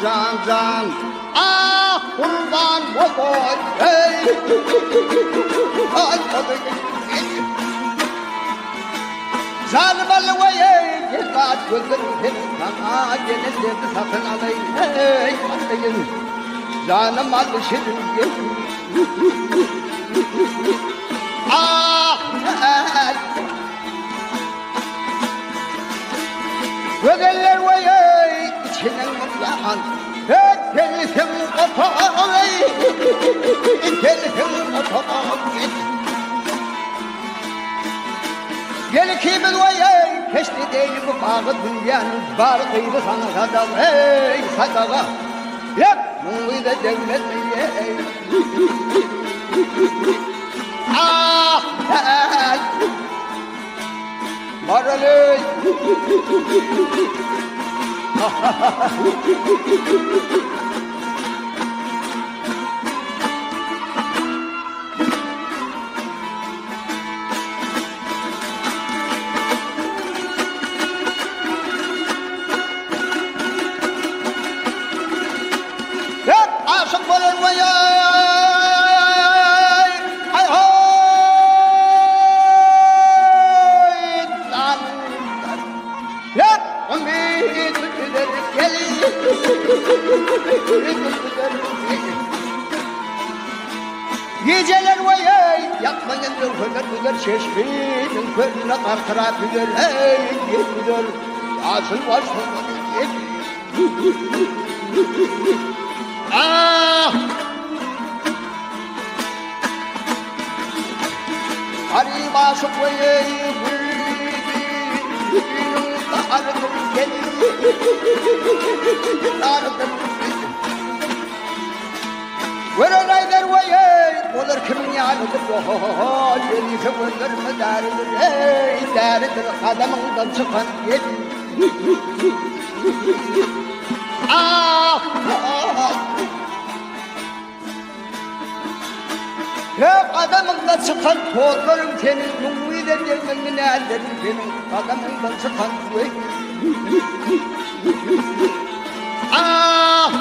can Ah kurban oy hey Ay Zalim vay Yılmaz gözlerim Sana gelince sakın alayım Hey alayım Canım alışırım Ah Gözeller vay içinin mutlahan Gelsin otoğay Gelsin otoğay Gel kimin vay Keşke değil bu bağı dünyanın Var kıydı sana kadar Hey sadağa Yap Mungı da devlet Hey Ah Maralı Hep aşık olur vay ay hoy lan hep ümit tütüler gelir Geceler vay yapmayın öfürler çeşmenin körüne karkıra tüler hey yetmiyor asıl var sonra Ah Arif aşık vay Arıdır gelir Arıdır Veren aylar vay Olur kimin yanıdır Yeni kıvırdır mı deridir Ey deridir kademından çıkan gelir Ah Ya adamından çıkan tozlarım senin Numuyu da gelmenin ellerin senin Adamından çıkan Ah